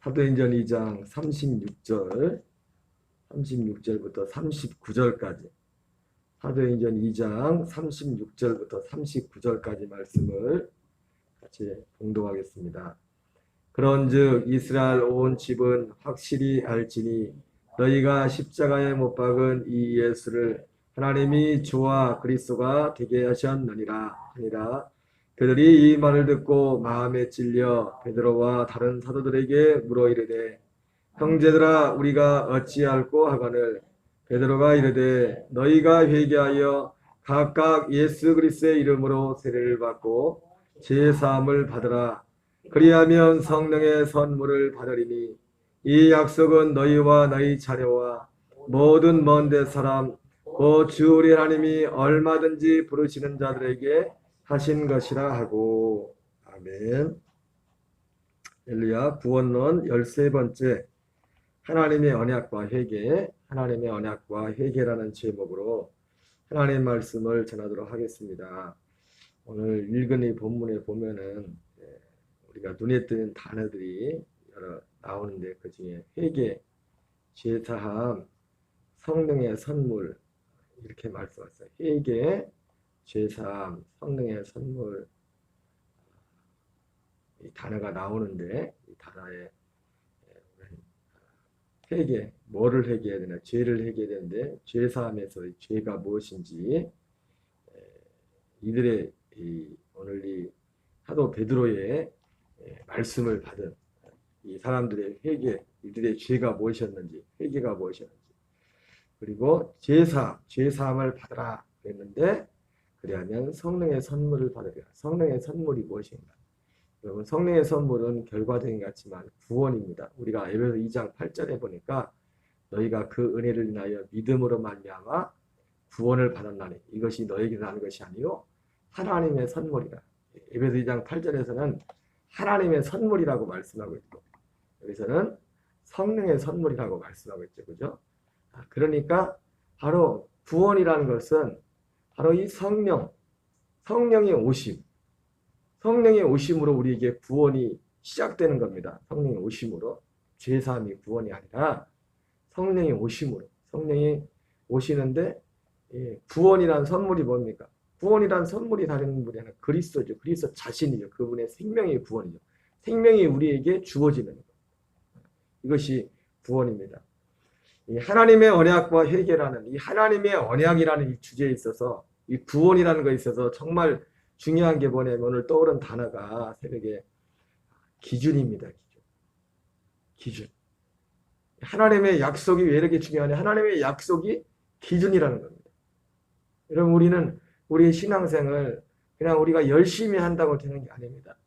사도행전 2장 36절부터 39절까지 사도행전 2장 36절부터 39절까지 말씀을 같이 봉독하겠습니다. 그런즉 이스라엘 온 집은 확실히 알지니 너희가 십자가에 못 박은 이 예수를 하나님이 주와 그리스도가 되게 하셨느니라 하니라. 그들이 이 말을 듣고 마음에 찔려 베드로와 다른 사도들에게 물어 이르되 형제들아 우리가 어찌할꼬 하거늘 베드로가 이르되 너희가 회개하여 각각 예수 그리스도의 이름으로 세례를 받고 제사함을 받으라. 그리하면 성령의 선물을 받으리니 이 약속은 너희와 너희 자녀와 모든 먼데 사람 곧 주 우리 하나님이 얼마든지 부르시는 자들에게 하신 것이라 하고. 아멘. 할렐루야. 구원론 13번째 하나님의 언약과 회개, 하나님의 언약과 회개라는 제목으로 하나님의 말씀을 전하도록 하겠습니다. 오늘 읽은 이 본문에 보면은 우리가 눈에 띄는 단어들이 여러 나오는데 그 중에 회개, 제사함, 성령의 선물 이렇게 말씀하셨어요. 회개, 제사함, 성령의 선물 이 단어가 나오는데 이 단어에 회개, 뭐를 회개해야 되나? 죄를 회개해야 되는데 죄사함에서 죄가 무엇인지 이들의 오늘 이 사도 베드로의 말씀을 받은 이 사람들의 회개, 이들의 죄가 무엇이었는지, 회개가 무엇이었는지, 그리고 죄사함을 받으라 그랬는데 그리하면 성령의 선물을 받으라. 성령의 선물이 무엇인가? 여러분, 성령의 선물은 결과적인 것 같지만 구원입니다. 우리가 에베소 2장 8절에 보니까 너희가 그 은혜를 인하여 믿음으로 말미암아 구원을 받았나니 이것이 너에게 나는 것이 아니요 하나님의 선물이라. 에베소 2장 8절에서는 하나님의 선물이라고 말씀하고 있고 여기서는 성령의 선물이라고 말씀하고 있죠. 그죠? 그러니까 바로 구원이라는 것은 바로 이 성령의 오심, 성령의 오심으로 우리에게 구원이 시작되는 겁니다. 성령의 오심으로. 죄사함이 구원이 아니라 성령의 오심으로. 성령이 오시는데 구원이란 선물이 뭡니까? 구원이란 선물이 다른 분이 하나 그리스도죠. 그리스도 자신이죠. 그분의 생명이 구원이죠. 생명이 우리에게 주어지는 것. 이것이 구원입니다. 이 하나님의 언약과 회개라는 이 하나님의 언약이라는 이 주제에 있어서 이 구원이라는 것에 있어서 정말 중요한 게 뭐냐면 오늘 떠오른 단어가 새벽에 기준입니다. 기준. 하나님의 약속이 왜 이렇게 중요하냐? 하나님의 약속이 기준이라는 겁니다. 여러분 우리는 우리의 신앙생을 그냥 우리가 열심히 한다고 되는 게 아닙니다.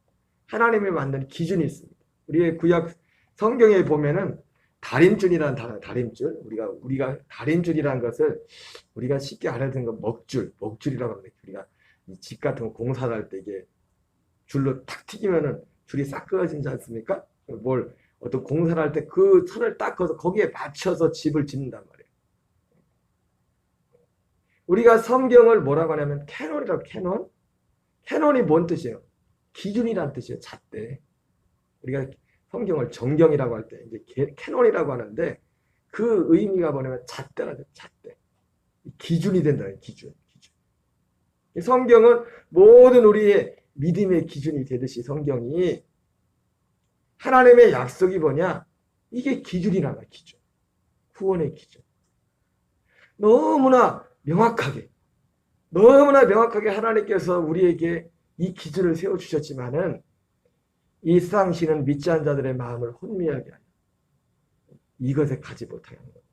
하나님이 만든 기준이 있습니다. 우리의 구약 성경에 보면은 다림줄이라는 단어, 다림줄. 우리가 다림줄이라는 것을 우리가 쉽게 알아듣는 건 먹줄이라고 합니다. 우리가 이 집 같은 거 공사할 때 이게 줄로 탁 튀기면은 줄이 싹 끊어지지 않습니까? 어떤 공사를 할 때 그 선을 딱 그어서 거기에 맞춰서 집을 짓는단 말이에요. 우리가 성경을 뭐라고 하냐면 캐논이라고 캐논? 캐논이 뭔 뜻이에요? 기준이란 뜻이에요. 잣대. 우리가 성경을 정경이라고 할 때 이제 캐논이라고 하는데 그 의미가 뭐냐면 잣대라죠. 잣대. 기준이 된다는 기준. 성경은 모든 우리의 믿음의 기준이 되듯이 성경이 하나님의 약속이 뭐냐? 이게 기준이란 말이야. 기준. 구원의 기준. 너무나 명확하게 하나님께서 우리에게 이 기준을 세워주셨지만은 이 세상신은 믿지 않은 자들의 마음을 혼미하게 하여 이것에 가지 못하게 하는 겁니다.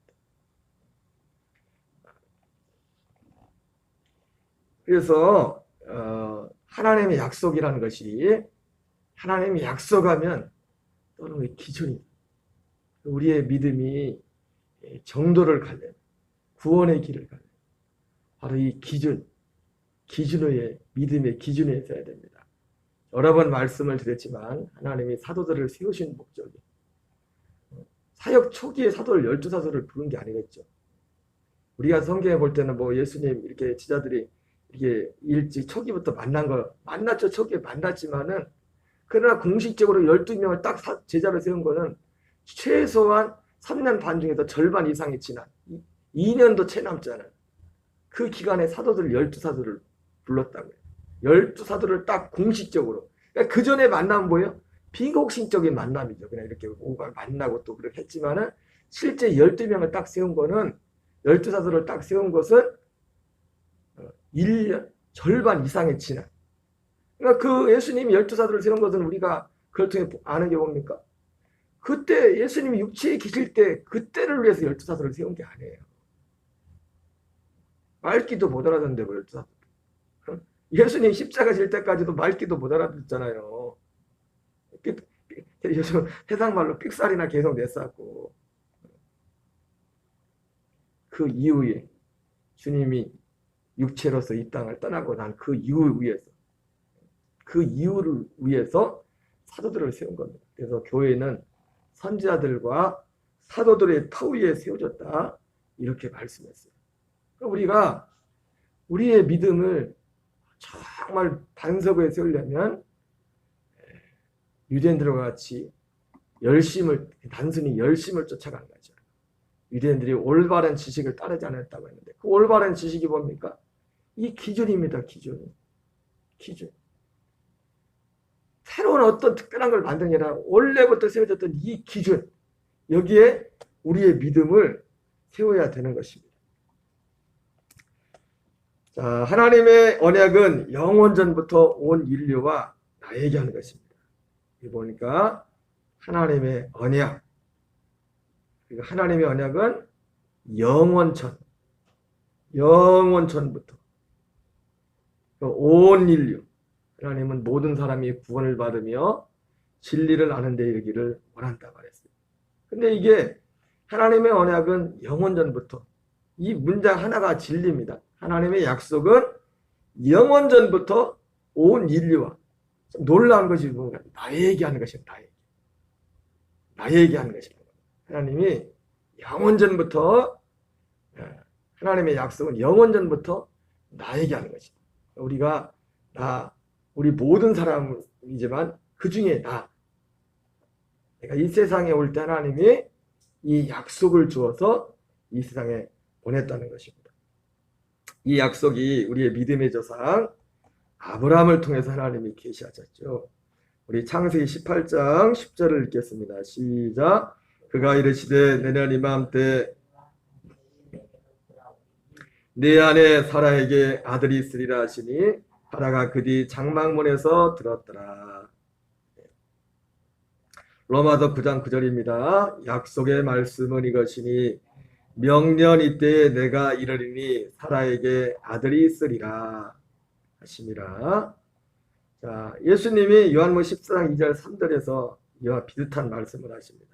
그래서 하나님의 약속이라는 것이 하나님이 약속하면 또는 기준이 우리의 믿음이 정도를 가려면 구원의 길을 가려면 바로 이 기준의 믿음의 기준에 있어야 됩니다. 여러 번 말씀을 드렸지만 하나님이 사도들을 세우신 목적이 사역 초기에 사도를 12사도를 부른 게 아니겠죠. 우리가 성경에 볼 때는 뭐 예수님 이렇게 제자들이 이게 일찍 초기부터 만났죠. 초기에 만났지만은 그러나 공식적으로 12명을 딱 제자로 세운 거는 최소한 3년 반 중에서 절반 이상이 지난 2년도 채 남잖아요. 그 기간에 사도들 12사도를 불렀다고요. 12사도를 딱 공식적으로. 그러니까 그 전에 만나면 뭐예요? 비공식적인 만남이죠. 그냥 이렇게 만나고 또 그렇게 했지만은 실제 12명을 딱 세운 거는 12사도를 딱 세운 것은 1년 절반 이상의 지난. 그러니까 그 예수님이 12사도를 세운 것은 우리가 그걸 통해 아는 게 뭡니까? 그때 예수님이 육체에 계실 때 그때를 위해서 12사도를 세운 게 아니에요. 말귀도 못 알아듣는데 뭐 12사도. 예수님 십자가 질 때까지도 말귀도 못 알아듣잖아요. 요즘 세상 말로 삑살이나 계속 냈었고. 그 이후에 주님이 육체로서 이 땅을 떠나고 난 그 이유를 위해서 사도들을 세운 겁니다. 그래서 교회는 선지자들과 사도들의 터 위에 세워졌다 이렇게 말씀했어요. 우리가 우리의 믿음을 정말 반석에 세우려면 유대인들과 같이 단순히 열심을 쫓아간 거죠. 유대인들이 올바른 지식을 따르지 않았다고 했는데 그 올바른 지식이 뭡니까? 이 기준입니다. 기준. 새로운 어떤 특별한 걸 만든 게 아니라 원래부터 세워졌던 이 기준, 여기에 우리의 믿음을 세워야 되는 것입니다. 자, 하나님의 언약은 영원전부터 온 인류와 나에게 하는 것입니다. 여기 보니까 하나님의 언약, 그리고 하나님의 언약은 영원전부터 온 인류, 하나님은 모든 사람이 구원을 받으며 진리를 아는 데 이르기를 원한다 말했어요. 근데 이게 하나님의 언약은 영원전부터, 이 문장 하나가 진리입니다. 하나님의 약속은 영원전부터 온 인류와, 놀라운 것이 뭔가 나에게 하는 것입니다. 나에게 하는 것입니다. 하나님이 영원전부터, 하나님의 약속은 영원전부터 나에게 하는 것입니다. 우리 모든 사람이지만 그 중에 내가 이 세상에 올 때 하나님이 이 약속을 주어서 이 세상에 보냈다는 것입니다. 이 약속이 우리의 믿음의 조상 아브라함을 통해서 하나님이 계시하셨죠. 우리 창세기 18장 10절을 읽겠습니다. 시작. 그가 이르시되 내년 이맘때 내 안에 사라에게 아들이 있으리라 하시니 사라가 그 뒤 장막문에서 들었더라. 로마서 9장 9절입니다. 약속의 말씀은 이것이니 명년 이때에 내가 이르리니 사라에게 아들이 있으리라 하시니라. 자, 예수님이 요한복음 14장 2절 3절에서 이와 비슷한 말씀을 하십니다.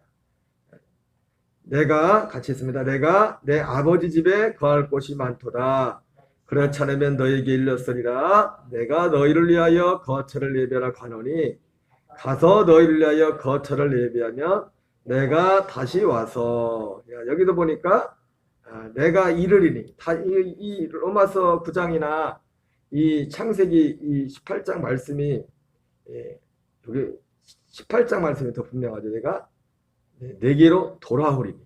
같이 있습니다. 내가 내 아버지 집에 거할 곳이 많도다. 그렇지 않으면 너에게 일렀으리라. 내가 너희를 위하여 거처를 예비하라 가노니 가서 너희를 위하여 거처를 예비하면 내가 다시 와서. 여기도 보니까 내가 이르리니, 이 로마서 9장이나 이 창세기 이 18장 말씀이, 여기 18장 말씀이 더 분명하죠. 내가 내게로 돌아오리니,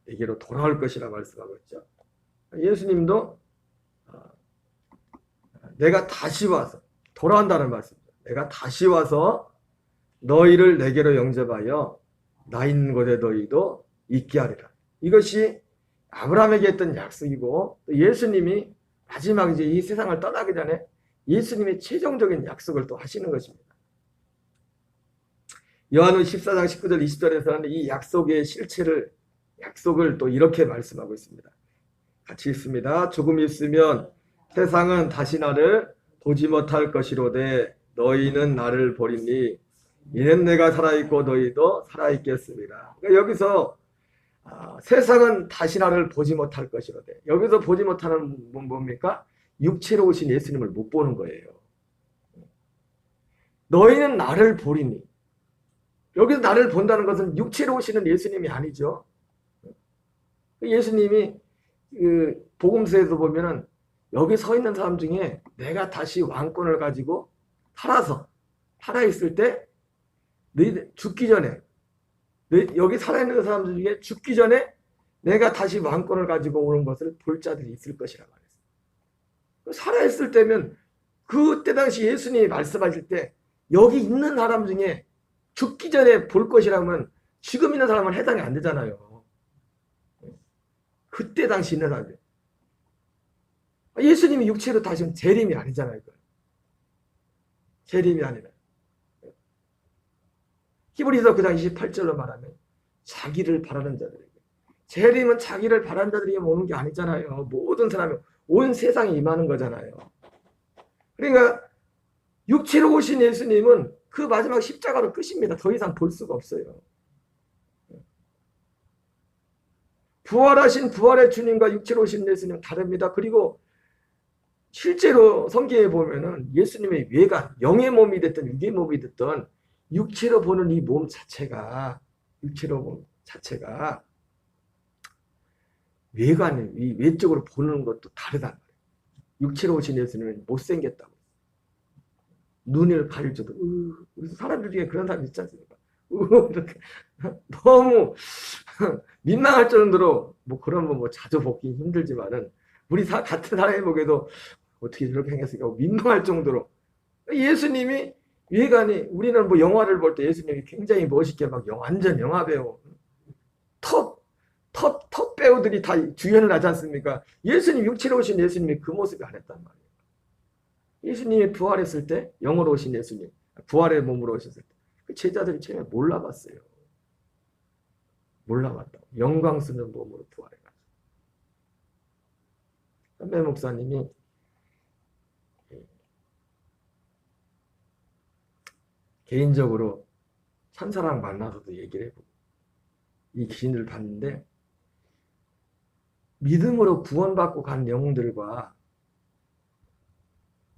내게로 돌아올 것이라 말씀하고 있죠. 예수님도 내가 다시 와서, 돌아온다는 말씀입니다. 내가 다시 와서 너희를 내게로 영접하여 나 있는 곳에 너희도 있게 하리라. 이것이 아브라함에게 했던 약속이고, 또 예수님이 마지막 이제 이 세상을 떠나기 전에 예수님의 최종적인 약속을 또 하시는 것입니다. 요한은 14장 19절 20절에서는 이 약속을 또 이렇게 말씀하고 있습니다. 같이 읽습니다. 조금 있으면 세상은 다시 나를 보지 못할 것이로되 너희는 나를 보리니 이는 내가 살아있고 너희도 살아있겠습니다. 그러니까 여기서 세상은 다시 나를 보지 못할 것이로되, 여기서 보지 못하는 건 뭡니까? 육체로 오신 예수님을 못 보는 거예요. 너희는 나를 보리니, 여기서 나를 본다는 것은 육체로 오시는 예수님이 아니죠. 예수님이 그 복음서에서 보면은 여기 서 있는 사람 중에 내가 다시 왕권을 가지고 살아있을 때 너희들 죽기 전에 여기 살아있는 사람들 중에 죽기 전에 내가 다시 왕권을 가지고 오는 것을 볼 자들이 있을 것이라 말했어요. 살아있을 때면 그때 당시 예수님이 말씀하실 때 여기 있는 사람 중에 죽기 전에 볼 것이라면 지금 있는 사람은 해당이 안 되잖아요. 그때 당시 있는 사람들. 예수님이 육체로 다시 온 재림이 아니잖아요. 재림이 아니라. 히브리서 9장 28절로 말하면 자기를 바라는 자들에게. 재림은 자기를 바라는 자들에게 오는 게 아니잖아요. 모든 사람이 온 세상에 임하는 거잖아요. 그러니까 육체로 오신 예수님은 그 마지막 십자가로 끝입니다. 더 이상 볼 수가 없어요. 부활하신 부활의 주님과 육체로 오신 예수님은 다릅니다. 그리고 실제로 성경에 보면은 예수님의 외관, 영의 몸이 됐든 육의 몸이 됐든 육체로 보는 이 몸 자체가 육체로 보는 자체가 외관이 외적으로 보는 것도 다르단 말이에요. 육체로 오신 예수님은 못생겼다고. 눈을 가릴 때도 그래서 사람들 중에 그런 사람 있지 않습니까? 이렇게 너무 민망할 정도로 뭐 그런 뭐 자주 보기 힘들지만은 우리 같은 사람이 보기에도 어떻게 저렇게 생겼을까 민망할 정도로 예수님이 외관이 우리는 뭐 영화를 볼 때 예수님이 굉장히 멋있게 막 완전 영화 배우 톱 배우들이 다 주연을 하지 않습니까? 예수님 육체로 오신 예수님이 그 모습이 아니었단 말이에요. 예수님이 부활했을 때 영으로 오신 예수님 부활의 몸으로 오셨을 때 그 제자들이 처음에 몰라봤어요. 몰라봤다고. 영광스러운 몸으로 부활해가지고. 선배 목사님이 개인적으로 천사랑 만나서도 얘기를 해보고 이 귀신들을 봤는데 믿음으로 구원받고 간 영혼들과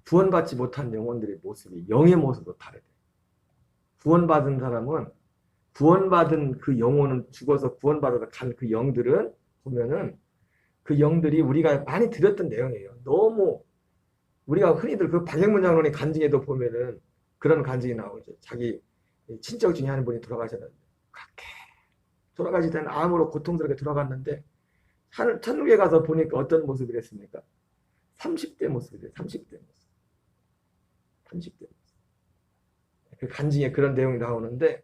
구원받지 못한 영혼들의 모습이 영의 모습도 다르대. 구원받은 사람은 구원받은 그 영혼은 죽어서 구원받아서 간 그 영들은 보면은 그 영들이 우리가 많이 들었던 내용이에요. 너무 우리가 흔히들 그 박영문 장로님 간증에도 보면은 그런 간증이 나오죠. 자기 친척 중에 한 분이 돌아가셨는데 그렇게 돌아가시던 암으로 고통스럽게 돌아갔는데 천국에 가서 보니까 어떤 모습이랬습니까? 30대 모습이래요. 30대 모습. 30대 모습. 그 간증에 그런 내용이 나오는데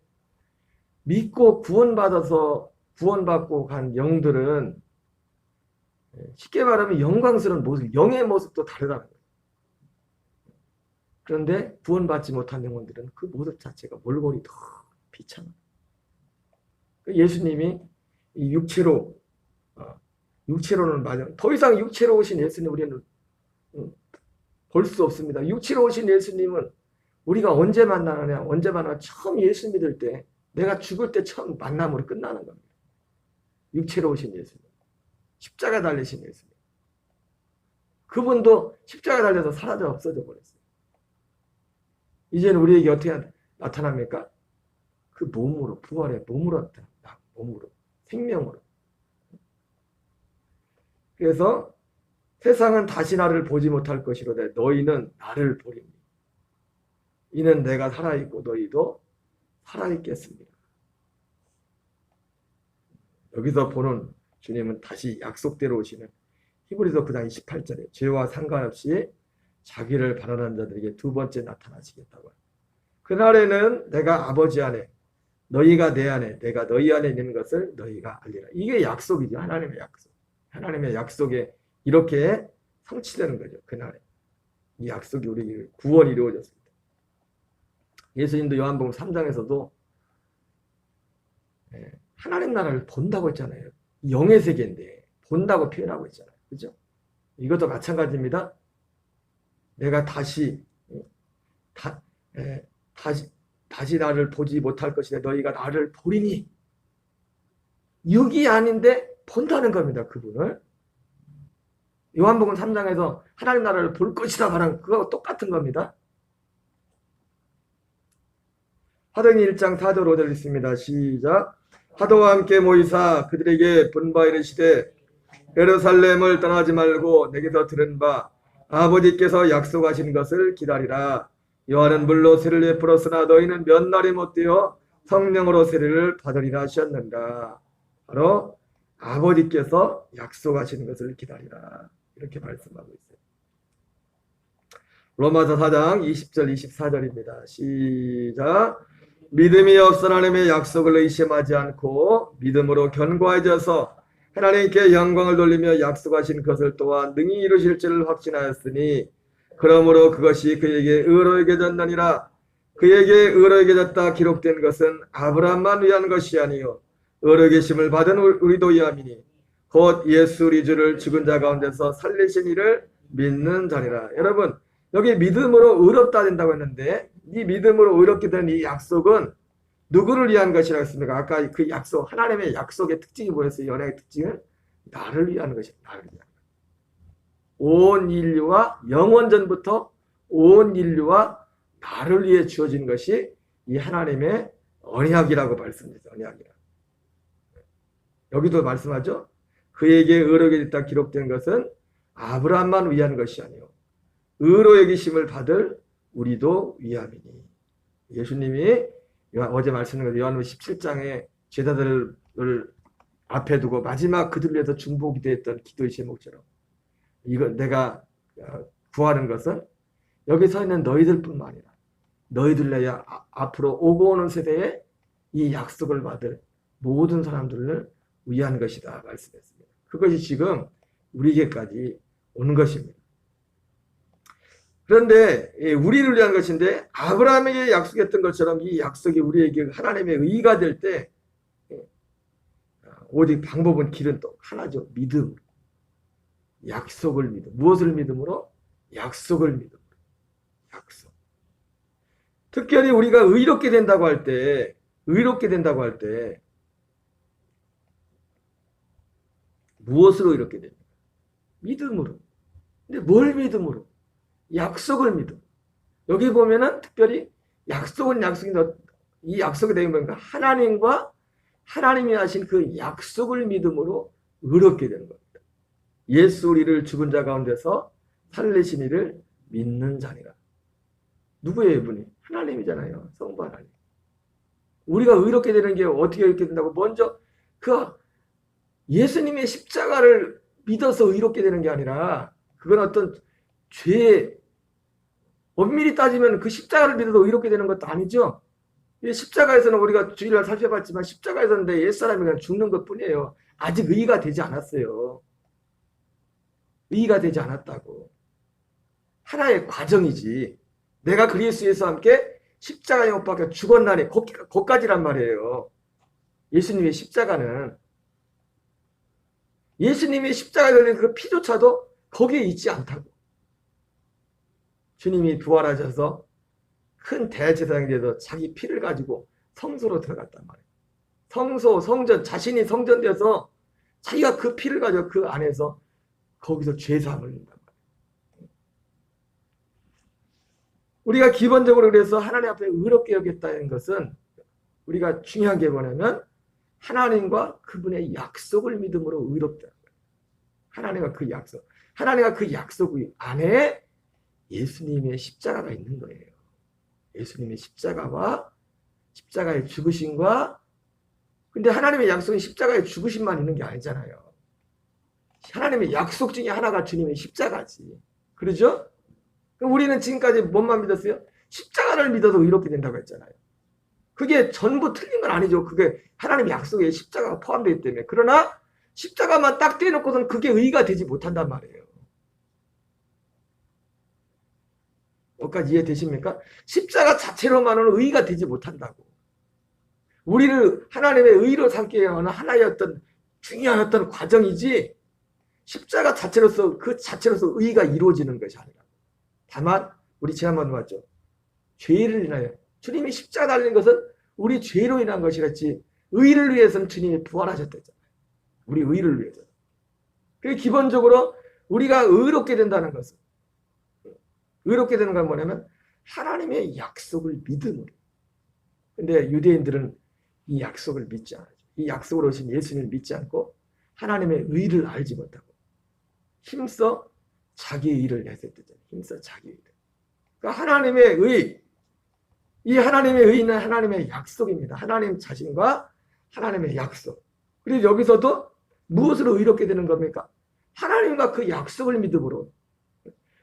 믿고 구원받고 간 영들은 쉽게 말하면 영광스러운 모습, 영의 모습도 다르다는 거예요. 그런데 구원받지 못한 영혼들은 그 모습 자체가 몰골이 더 비참해요. 예수님이 이 육체로는 맞아. 더 이상 육체로 오신 예수님 우리는 볼 수 없습니다. 육체로 오신 예수님은 우리가 언제 만나느냐? 언제 만나? 처음 예수 믿을 때, 내가 죽을 때 처음 만남으로 끝나는 겁니다. 육체로 오신 예수님, 십자가 달리신 예수님. 그분도 십자가 달려서 사라져 없어져 버렸어요. 이제는 우리에게 어떻게 나타납니까? 그 몸으로, 부활의 몸으로 나타납니다. 몸으로, 생명으로. 그래서 세상은 다시 나를 보지 못할 것이로되 너희는 나를 보리니 이는 내가 살아있고 너희도 살아있겠습니다. 여기서 보는 주님은 다시 약속대로 오시는 히브리서 9장 28절에 죄와 상관없이 자기를 바라는 자들에게 두 번째 나타나시겠다고. 그날에는 내가 아버지 안에 너희가 내 안에 내가 너희 안에 있는 것을 너희가 알리라. 이게 약속이죠. 하나님의 약속. 하나님의 약속에 이렇게 성취되는 거죠. 그날에. 이 약속이 우리 구원이 이루어졌습니다. 예수님도 요한복음 3장에서도 하나님 나라를 본다고 했잖아요. 영의 세계인데 본다고 표현하고 있잖아요. 그죠? 이것도 마찬가지입니다. 내가 다시 나를 보지 못할 것이다. 너희가 나를 보리니. 육이 아닌데 본다는 겁니다. 그분을. 요한복음 3장에서 하나님 나라를 볼 것이다 말한 그거하고 똑같은 겁니다. 사도행전 1장 4절 5절 있습니다. 시작. 사도와 함께 모이사 그들에게 본바 이르시되 예루살렘을 떠나지 말고 내게서 들은 바 아버지께서 약속하신 것을 기다리라. 요한은 물로 새를 베풀었으나 너희는 몇 날이 못되어 성령으로 세례를 받으리라 하셨는가? 바로 아버지께서 약속하시는 것을 기다리라. 이렇게 말씀하고 있어요. 로마서 4장 20절 24절입니다. 시작. 믿음이 없은 하나님의 약속을 의심하지 않고 믿음으로 견고해져서 하나님께 영광을 돌리며 약속하신 것을 또한 능히 이루실 줄을 확신하였으니 그러므로 그것이 그에게 의로 여겨졌느니라. 그에게 의로 여겨졌다 기록된 것은 아브라함만 위한 것이 아니요 의로 계심을 받은 우리도 위함이니 곧 예수 우리 주를 죽은 자 가운데서 살리신 이를 믿는 자니라. 여러분, 여기 믿음으로 의롭다 된다고 했는데 이 믿음으로 의롭게 된 이 약속은 누구를 위한 것이라고 했습니까? 아까 그 약속, 하나님의 약속의 특징이 뭐였어요? 연약의 특징은 나를 위한 것이에요. 나를 위한 것. 온 인류와 영원전부터 온 인류와 나를 위해 주어진 것이 이 하나님의 언약이라고 말씀드립니다. 언약이라. 여기도 말씀하죠. 그에게 의롭게 됐다 기록된 것은 아브라함만 위한 것이 아니요 의로 여기심을 받을 우리도 위함이니. 예수님이 어제 말씀드린 요한복음 17장에 제자들을 앞에 두고 마지막 그들을 위해서 중보기 도했던 기도의 제목처럼 이거 내가 구하는 것은 여기 서 있는 너희들뿐만 아니라 너희들 내야 앞으로 오고 오는 세대에 이 약속을 받을 모든 사람들을 위한 것이다 말씀했습니다. 그것이 지금 우리에게까지 오는 것입니다. 그런데 우리를 위한 것인데 아브라함에게 약속했던 것처럼 이 약속이 우리에게 하나님의 의가 될 때 오직 방법은 길은 또 하나죠. 믿음. 약속을 믿음. 무엇을 믿음으로? 약속을 믿음으로. 약속. 특별히 우리가 의롭게 된다고 할 때 무엇으로 의롭게 됩니까? 믿음으로. 근데 뭘 믿음으로? 약속을 믿음. 여기 보면은 특별히 약속은 약속인데 이 약속이 되는 뭔가 하나님과 하나님이 하신 그 약속을 믿음으로 의롭게 되는 겁니다. 예수 우리를 죽은 자 가운데서 살리신 이를 믿는 자니라. 누구예요, 이분이? 하나님이잖아요. 성부 하나님. 우리가 의롭게 되는 게 어떻게 의롭게 된다고? 먼저 그 예수님의 십자가를 믿어서 의롭게 되는 게 아니라 그건 어떤 엄밀히 따지면 그 십자가를 믿어서 의롭게 되는 것도 아니죠. 십자가에서는 우리가 주일날 살펴봤지만 십자가에서는 내 옛사람이 그냥 죽는 것뿐이에요. 아직 의가 되지 않았어요. 의가 되지 않았다고. 하나의 과정이지. 내가 그리스도에서 함께 십자가에 못 박혀 죽었나니 거기까지란 말이에요. 예수님의 십자가는 예수님의 십자가에 걸린 그 피조차도 거기에 있지 않다고. 주님이 부활하셔서 큰 대제사장이 돼서 자기 피를 가지고 성소로 들어갔단 말이에요. 성소, 성전, 자신이 성전돼서 자기가 그 피를 가지고 그 안에서 거기서 죄사함을 받는단 말이에요. 우리가 기본적으로 그래서 하나님 앞에 의롭게 여겼다는 것은 우리가 중요한 게 뭐냐면 하나님과 그분의 약속을 믿음으로 의롭다. 하나님과 그 약속 안에 예수님의 십자가가 있는 거예요. 예수님의 십자가와 십자가의 죽으심과 근데 하나님의 약속은 십자가의 죽으심만 있는 게 아니잖아요. 하나님의 약속 중에 하나가 주님의 십자가지. 그러죠? 우리는 지금까지 뭔만 믿었어요? 십자가를 믿어도 의롭게 된다고 했잖아요. 그게 전부 틀린 건 아니죠. 그게 하나님의 약속에 십자가가 포함되어 있기 때문에. 그러나 십자가만 딱 떼놓고서는 그게 의가 되지 못한단 말이에요. 여기까지 이해되십니까? 십자가 자체로만은 의가 되지 못한다고. 우리를 하나님의 의로 삼게 하는 하나의 어떤 중요한 어떤 과정이지 십자가 자체로서 그 자체로서 의가 이루어지는 것이 아니라 다만 우리 지난번에 봤죠. 죄를 인하여 주님이 십자가 달린 것은 우리 죄로 인한 것이랬지 의를 위해서는 주님이 부활하셨다잖아요. 우리 의를 위해서. 그래서 기본적으로 우리가 의롭게 된다는 것은 의롭게 되는 건 뭐냐면 하나님의 약속을 믿음으로. 근데 유대인들은 이 약속을 믿지 않아요. 이 약속으로 오신 예수님을 믿지 않고 하나님의 의를 알지 못하고 힘써 자기 의를 내세웠잖아요. 힘써 자기 의를. 그러니까 하나님의 의, 이 하나님의 의는 하나님의 약속입니다. 하나님 자신과 하나님의 약속. 그리고 여기서도 무엇으로 의롭게 되는 겁니까? 하나님과 그 약속을 믿음으로.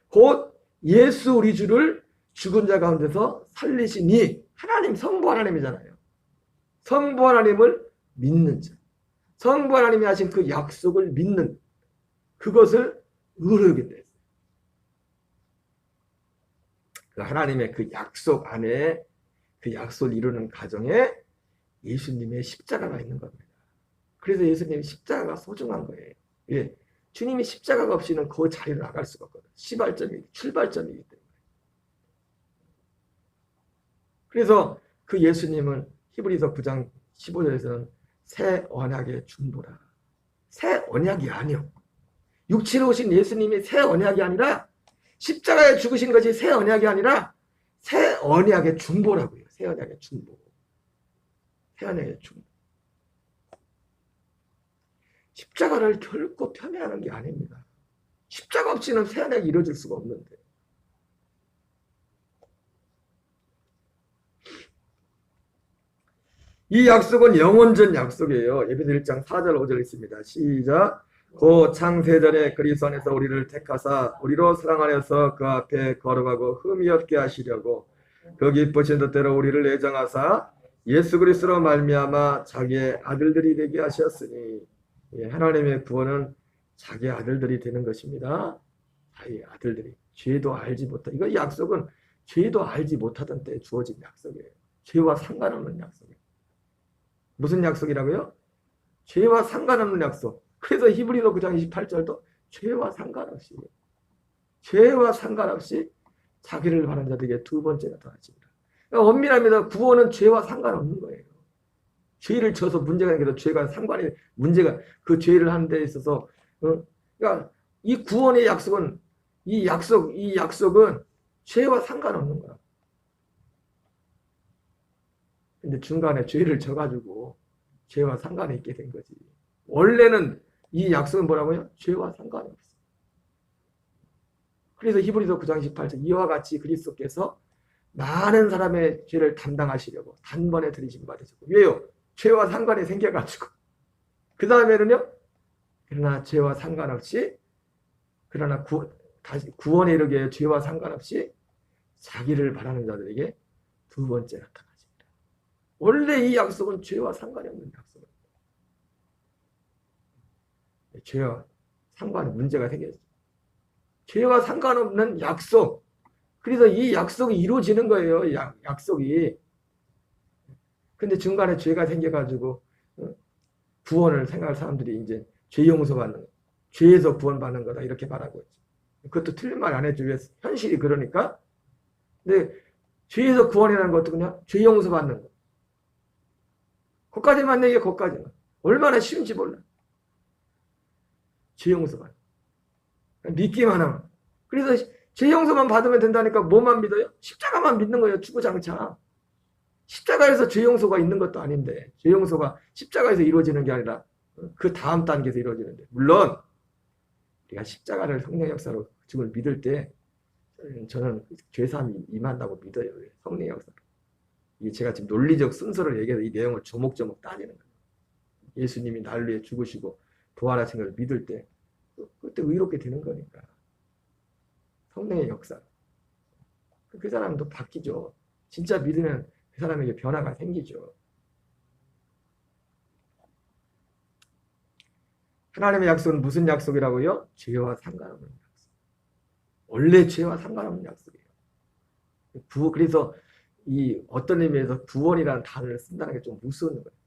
곧 예수 우리 주를 죽은 자 가운데서 살리시니, 하나님, 성부 하나님이잖아요. 성부 하나님을 믿는 자. 성부 하나님이 하신 그 약속을 믿는, 그것을 의롭게 됐어요. 그 하나님의 그 약속 안에, 그 약속을 이루는 가정에 예수님의 십자가가 있는 겁니다. 그래서 예수님의 십자가가 소중한 거예요. 예. 주님이 십자가가 없이는 그 자리로 나갈 수가 없거든요. 출발점이기 때문에. 그래서 그 예수님은 히브리서 9장 15절에서는 새 언약의 중보라. 새 언약이 아니요. 육체로 오신 예수님이 새 언약이 아니라, 십자가에 죽으신 것이 새 언약이 아니라 새 언약의 중보라고요. 새 언약의 중보. 새 언약의 중보. 십자가를 결코 폄훼하는 게 아닙니다. 십자가 없이는 새 언약이 이루어질 수가 없는데. 이 약속은 영원전 약속이에요. 에베소 1장 4절 5절 있습니다. 시작. 고 창세전에 그리스도 안에서 우리를 택하사 우리로 사랑 안에서 그 앞에 걸어가고 흠이 없게 하시려고 그 기쁘신 뜻대로 우리를 예정하사 예수 그리스도로 말미암아 자기의 아들들이 되게 하셨으니, 예, 하나님의 구원은 자기의 아들들이 되는 것입니다. 자기의 아들들이. 죄도 알지 못하. 이거 약속은 죄도 알지 못하던 때에 주어진 약속이에요. 죄와 상관없는 약속이에요. 무슨 약속이라고요? 죄와 상관없는 약속. 그래서 히브리서 9장 28절도 죄와 상관없이 자기를 바라는 자들에게 두 번째 나타나십니다. 그러니까 엄밀합니다. 구원은 죄와 상관없는 거예요. 죄를 져서 문제가 생겨서 죄가 상관이, 문제가 그 죄를 하는 데 있어서, 그러니까 이 구원의 약속은, 이 약속은 죄와 상관없는 거야. 근데 중간에 죄를 져가지고 죄와 상관이 있게 된 거지. 원래는 이 약속은 뭐라고요? 죄와 상관이 없어. 그래서 히브리서 9장 18절, 이와 같이 그리스도께서 많은 사람의 죄를 담당하시려고 단번에 들이심 받으셨고. 왜요? 죄와 상관이 생겨가지고. 그 다음에는요, 그러나 죄와 상관없이, 그러나 다시 구원에 이르게 죄와 상관없이 자기를 바라는 자들에게 두 번째 나타나십니다. 원래 이 약속은 죄와 상관이 없는 약속입니다. 죄와 상관에 문제가 생겼죠. 죄와 상관없는 약속. 그래서 이 약속이 이루어지는 거예요. 약속이. 근데 중간에 죄가 생겨가지고 구원을 생각할 사람들이 이제 죄 용서받는 거, 죄에서 구원받는 거다 이렇게 말하고 있죠. 그것도 틀린 말 안 해줘. 왜? 현실이 그러니까. 근데 죄에서 구원이라는 것도 그냥 죄 용서받는 거. 거기까지만 얘기해. 거기까지만. 얼마나 쉬운지 몰라. 죄 용서받는 거. 믿기만 하면. 그래서 죄 용서만 받으면 된다니까. 뭐만 믿어요? 십자가만 믿는 거예요. 주구장창. 십자가에서 죄 용서가 있는 것도 아닌데, 죄 용서가 십자가에서 이루어지는 게 아니라 그 다음 단계에서 이루어지는데, 물론 우리가 십자가를 성령 역사로 주를 믿을 때 저는 죄사함이 임한다고 믿어요. 성령 역사로. 이게 제가 지금 논리적 순서를 얘기해서 이 내용을 조목조목 따지는 거예요. 예수님이 나를 위해 죽으시고 부활하신 걸 믿을 때 그때 의롭게 되는 거니까. 성령의 역사. 그 사람도 바뀌죠. 진짜 믿으면 그 사람에게 변화가 생기죠. 하나님의 약속은 무슨 약속이라고요? 죄와 상관없는 약속. 원래 죄와 상관없는 약속이에요. 그래서 이 어떤 의미에서 구원이라는 단어를 쓴다는 게 좀 무서운 거예요.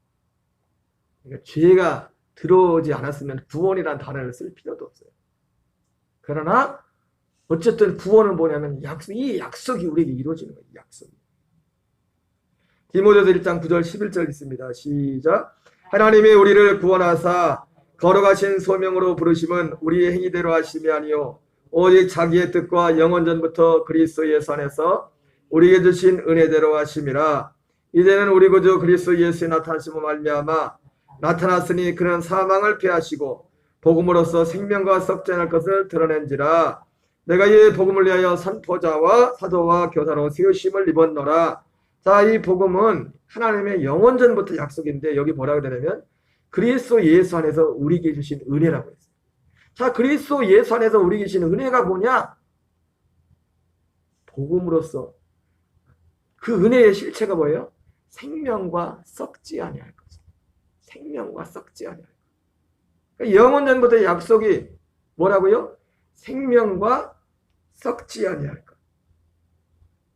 그러니까 죄가 들어오지 않았으면 구원이라는 단어를 쓸 필요도 없어요. 그러나 어쨌든 구원은 뭐냐면 이 약속이 우리에게 이루어지는 거예요. 약속이. 디모데서 1장 9절 11절 있습니다. 시작. 하나님이 우리를 구원하사 거룩하신 소명으로 부르심은 우리의 행위대로 하심이 아니요 오직 자기의 뜻과 영원전부터 그리스도 예수 안에서 우리에게 주신 은혜대로 하심이라. 이제는 우리 구주 그리스도 예수의 나타나심으로 말미암아 나타났으니 그는 사망을 패하시고 복음으로써 생명과 썩전할 것을 드러낸지라. 내가 이 복음을 위하여 선포자와 사도와 교사로 세우심을 입었노라. 자, 이 복음은 하나님의 영원전부터 약속인데 여기 뭐라고 되냐면 그리스도 예수 안에서 우리에게 주신 은혜라고 했어요. 자, 그리스도 예수 안에서 우리에게 주신 은혜가 뭐냐? 복음으로써 그 은혜의 실체가 뭐예요? 생명과 썩지 아니할 것이다. 생명과 썩지 아니할 것. 그러니까 영원전부터의 약속이 뭐라고요? 생명과 썩지 아니할 것.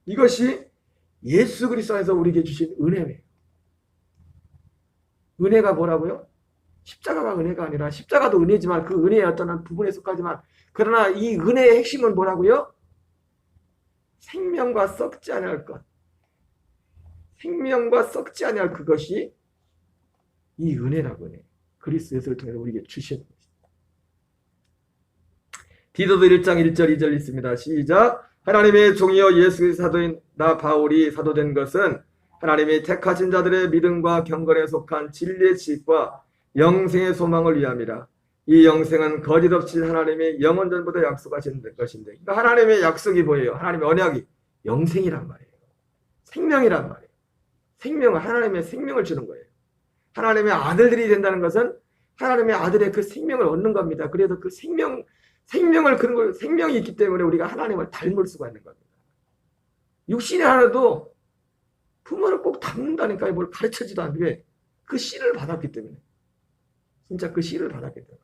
이것이 예수 그리스도 안에서 우리에게 주신 은혜예요. 은혜가 뭐라고요? 십자가가 은혜가 아니라 십자가도 은혜지만 그 은혜의 어떤 부분에 속하지만 그러나 이 은혜의 핵심은 뭐라고요? 생명과 썩지 아니할 것. 생명과 썩지 아니할 그것이 이 은혜라고 해. 그리스도 예수를 통해서 우리에게 주신 것입니다. 디도서 1장 1절 2절 있습니다. 시작. 하나님의 종이여 예수 그리스도 사도인 나 바울이 사도된 것은 하나님이 택하신 자들의 믿음과 경건에 속한 진리의 지식과 영생의 소망을 위함이라. 이 영생은 거짓없이 하나님이 영원전부터 약속하신 것인데, 그러니까 하나님의 약속이 뭐예요? 하나님의 언약이 영생이란 말이에요. 생명이란 말이에요. 생명은 하나님의 생명을 주는 거예요. 하나님의 아들들이 된다는 것은 하나님의 아들의 그 생명을 얻는 겁니다. 그래서 그 생명을 그런 걸 생명이 있기 때문에 우리가 하나님을 닮을 수가 있는 겁니다. 육신이 하나도 부모를 꼭 닮는다니까 뭘 가르쳐지도 않는데 그 씨를 받았기 때문에 진짜 그 씨를 받았기 때문에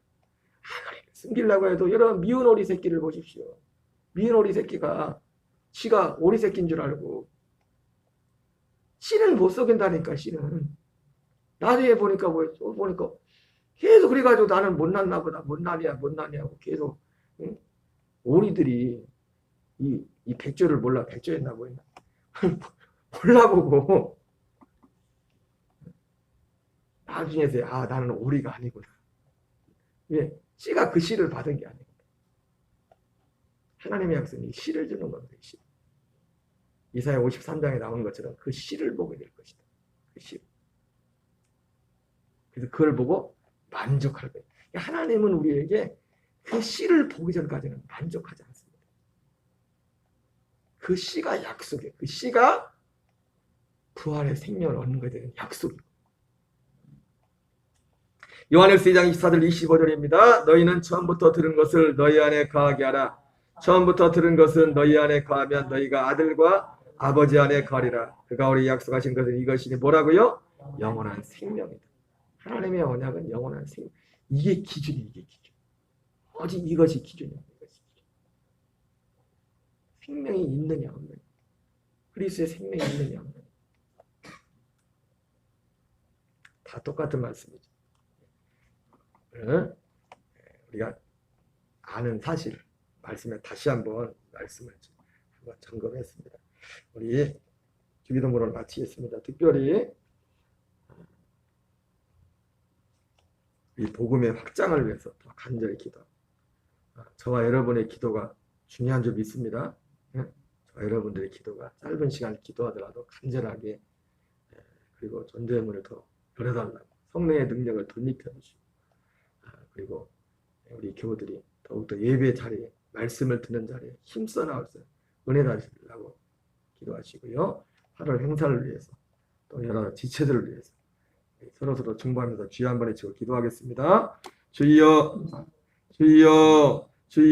하나님 숨기려고 해도 여러분 미운 오리 새끼를 보십시오. 미운 오리 새끼가 씨가 오리 새끼인 줄 알고 씨는 못 속인다니까 씨는. 나중에 보니까 보니까 계속 그래가지고 나는 못났나 보다 못나냐 하고 계속 응? 오리들이 이 백조를 몰라 백조였나 보이나 몰라보고 나중에서 아 나는 오리가 아니구나. 왜? 씨가 그 씨를 받은 게 아니고 하나님의 약속이 씨를 주는 겁니다. 씨. 이사야 53장에 나온 것처럼 그 씨를 보게 될 것이다. 그 씨. 그래서 그걸 보고 만족할 거예요. 하나님은 우리에게 그 씨를 보기 전까지는 만족하지 않습니다. 그 씨가 약속이에요. 그 씨가 부활의 생명을 얻는 것에 대한 약속이에요. 요한일서 2장 24절 25절입니다. 너희는 처음부터 들은 것을 너희 안에 거하게 하라. 처음부터 들은 것은 너희 안에 거하면 너희가 아들과 아버지 안에 거하리라. 그가 우리 약속하신 것은 이것이니 뭐라고요? 영원한 생명이다. 하나님의 언약은 영원한 생명. 이게 기준이 이게 기준. 오직 이것이 기준이야. 이것이 기준. 생명이 있느냐 없느냐. 그리스도의 생명이 있느냐 없느냐. 다 똑같은 말씀이죠. 우리가 아는 사실 말씀에 다시 한번 말씀을 한번 점검했습니다. 우리 주기도문을 마치겠습니다. 특별히 이 복음의 확장을 위해서 더 간절히 기도. 저와 여러분의 기도가 중요한 줄 믿습니다. 저와 여러분들의 기도가 짧은 시간 기도하더라도 간절하게 그리고 전도의 문을 더 열어달라고 성령의 능력을 덧입혀 주시고 그리고 우리 교우들이 더욱더 예배 자리에 말씀을 듣는 자리에 힘써 나와서 은혜 받으시려고 기도하시고요. 8월 행사를 위해서 또 여러 지체들을 위해서 서로 중보하면서 주여 한번 외치고 기도하겠습니다. 주여 주여 주여